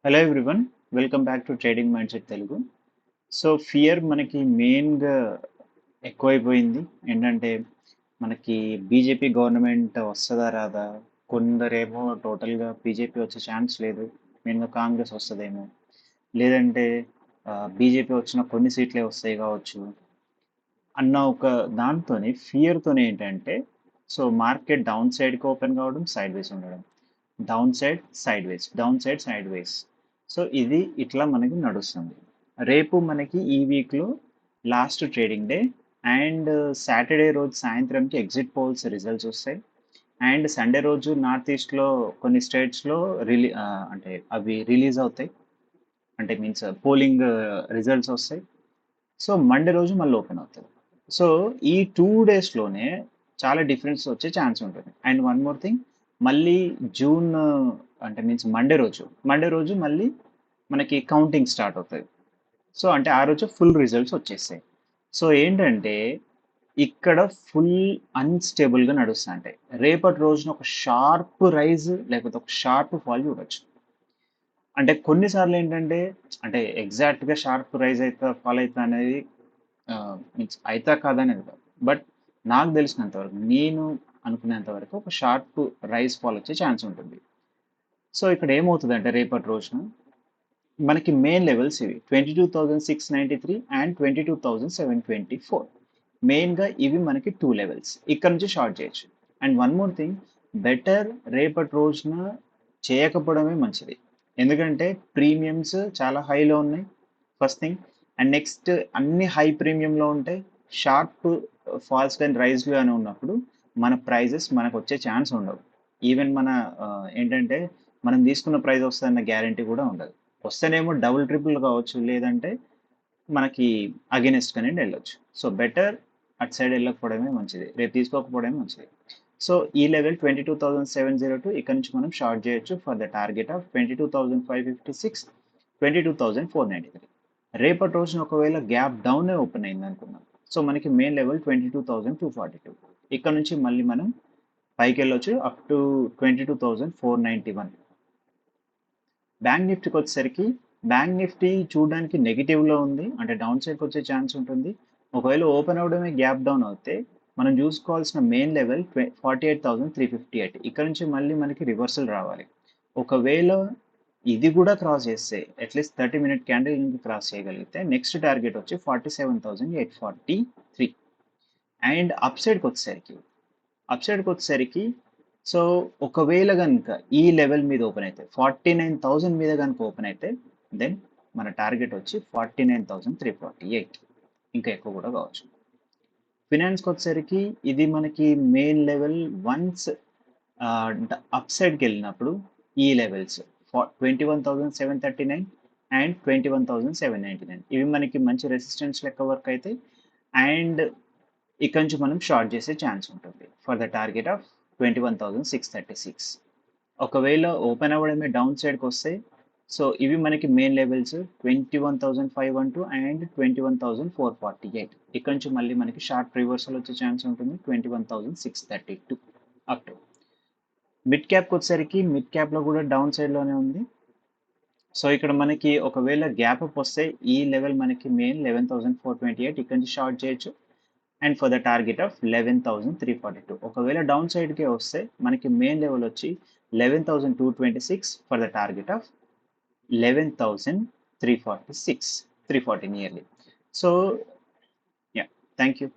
Hello everyone, welcome back to trading mind set Telugu. So fear మనకి మెయిన్గా ఎక్కువైపోయింది. ఏంటంటే మనకి బీజేపీ గవర్నమెంట్ వస్తుందా రాదా, కొందరేమో టోటల్గా బీజేపీ వచ్చే ఛాన్స్ లేదు, మెయిన్గా కాంగ్రెస్ వస్తుందేమో, లేదంటే బీజేపీ వచ్చిన కొన్ని సీట్లే వస్తాయి కావచ్చు అన్న ఒక దాంతోని ఫియర్తోనే ఏంటంటే సో మార్కెట్ డౌన్ సైడ్కి ఓపెన్ కావడం, సైడ్ వేస్ ఉండడం, డౌన్ సైడ్ సైడ్ వేస్, డౌన్ సైడ్ సైడ్ వేస్. సో ఇది ఇట్లా మనకి నడుస్తుంది. రేపు మనకి ఈ వీక్లో last trading day and Saturday రోజు సాయంత్రంకి ఎగ్జిట్ పోల్స్ రిజల్ట్స్ వస్తాయి. అండ్ సండే రోజు నార్త్ ఈస్ట్లో కొన్ని స్టేట్స్లో అంటే అవి రిలీజ్ అవుతాయి, అంటే మీన్స్ పోలింగ్ రిజల్ట్స్ వస్తాయి. సో మండే రోజు మళ్ళీ ఓపెన్ అవుతుంది. సో ఈ 2 డేస్లోనే చాలా డిఫరెన్స్ వచ్చే ఛాన్స్ ఉంటుంది. అండ్ వన్ మోర్ థింగ్, మళ్ళీ జూన్ అంటే మీన్స్ మండే రోజు మళ్ళీ మనకి కౌంటింగ్ స్టార్ట్ అవుతుంది. సో అంటే ఆ రోజు ఫుల్ రిజల్ట్స్ వచ్చేస్తాయి. సో ఏంటంటే ఇక్కడ ఫుల్ అన్స్టేబుల్గా నడుస్తా అంటే రేపటి రోజున ఒక షార్ప్ రైజ్ లేకపోతే ఒక షార్ప్ ఫాల్ చూడొచ్చు. అంటే కొన్నిసార్లు ఏంటంటే అంటే ఎగ్జాక్ట్గా షార్ప్ రైజ్ అవుతా ఫాల్ అవుతా అనేది మీన్స్ అయితా కాదనేది కాదు. బట్ నాకు తెలిసినంత వరకు, నేను అనుకునేంత వరకు ఒక షార్ప్ రైజ్ ఫాల్ వచ్చే ఛాన్స్ ఉంటుంది. సో ఇక్కడ ఏమవుతుందంటే రేపటి రోజున మనకి మెయిన్ లెవెల్స్ ఇవి 22,693 అండ్ 22,724. మెయిన్గా ఇవి మనకి 2 లెవెల్స్, ఇక్కడ నుంచి షార్ట్ చేయొచ్చు. And one more thing, better రేపటి రోజున చేయకపోవడమే మంచిది. ఎందుకంటే ప్రీమియమ్స్ చాలా హైలో ఉన్నాయి, ఫస్ట్ థింగ్. అండ్ నెక్స్ట్ అన్ని హై ప్రీమియంలో ఉంటాయి. షార్ప్ ఫాల్స్ కానీ రైజ్లు కానీ ఉన్నప్పుడు మన ప్రైజెస్ మనకు వచ్చే ఛాన్స్ ఉండవు. ఈవెన్ మన ఏంటంటే మనం తీసుకున్న ప్రైస్ వస్తుందన్న గ్యారంటీ కూడా ఉండదు. వస్తేనేమో డబుల్ ట్రిపుల్ కావచ్చు, లేదంటే మనకి అగెనిస్ట్ కానీ వెళ్ళొచ్చు. సో బెటర్ అటు సైడ్ వెళ్ళకపోవడమే మంచిది, రేపు తీసుకోకపోవడమే మంచిది. సో ఈ లెవెల్ 22,702 ఇక్కడ నుంచి మనం షార్ట్ చేయొచ్చు ఫర్ ద టార్గెట్ ఆఫ్ 22,556, 22,493. రేపటి రోజున ఒకవేళ గ్యాప్ డౌన్ ఓపెన్ అయింది అనుకున్నాం, సో మనకి మెయిన్ లెవెల్ 22,242. ఇక్కడ నుంచి మళ్ళీ మనం పైకి వెళ్ళొచ్చు అప్ టు 22,491. బ్యాంక్ నిఫ్టీకి వచ్చేసరికి బ్యాంక్ నిఫ్టీ చూడడానికి నెగిటివ్లో ఉంది, అంటే డౌన్ సైడ్కి వచ్చే ఛాన్స్ ఉంటుంది. ఒకవేళ ఓపెన్ అవడమే గ్యాప్ డౌన్ అవుతే మనం చూసుకోవాల్సిన మెయిన్ లెవెల్ 48,358. ఇక్కడ నుంచి మళ్ళీ మనకి రివర్సల్ రావాలి. ఒకవేళ ఇది కూడా క్రాస్ చేస్తే అట్లీస్ట్ 30-minute క్యాండిల్ నుంచి క్రాస్ చేయగలిగితే నెక్స్ట్ టార్గెట్ వచ్చి 47,843. అండ్ అప్ సైడ్కి వచ్చేసరికి సో ఒకవేళ కనుక ఈ లెవెల్ మీద ఓపెన్ అయితే 49,000 మీద కనుక ఓపెన్ అయితే దెన్ మన టార్గెట్ వచ్చి 49,348, ఇంకా ఎక్కువ కూడా కావచ్చు. ఫినాన్స్కి వచ్చేసరికి ఇది మనకి మెయిన్ లెవెల్. వన్స్ అప్ సైడ్కి వెళ్ళినప్పుడు ఈ లెవెల్స్ 21,739 అండ్ 21,799 ఇవి మనకి మంచి రెసిస్టెన్స్ లెక్క వర్క్ అయితే. అండ్ ఇక్కడ నుంచి మనం షార్ట్ చేసే ఛాన్స్ ఉంటుంది ఫర్ ద టార్గెట్ ఆఫ్ 21,636. ఒకవేళ ఓపెన్ అవ్వడమే డౌన్ సైడ్కి వస్తే సో ఇవి మనకి మెయిన్ లెవెల్స్ 21,512 అండ్ 21,448. ఇక్కడ నుంచి మళ్ళీ మనకి షార్ట్ రివర్సల్ వచ్చే ఛాన్స్ ఉంటుంది 21,632 అప్ టు. మిడ్ క్యాప్కి వచ్చేసరికి మిడ్ క్యాప్లో కూడా డౌన్ సైడ్లోనే ఉంది. సో ఇక్కడ మనకి ఒకవేళ గ్యాప్ అప్ వస్తే ఈ లెవెల్ మనకి మెయిన్ 11,428, ఇక్కడ నుంచి షార్ట్ చేయొచ్చు. And for the target of 11,342. ఒకవేళ డౌన్ సైడ్కే వస్తే మనకి మెయిన్ లెవెల్ వచ్చి 11,226 for the target of 11,346, 340 nearly. So yeah, thank you.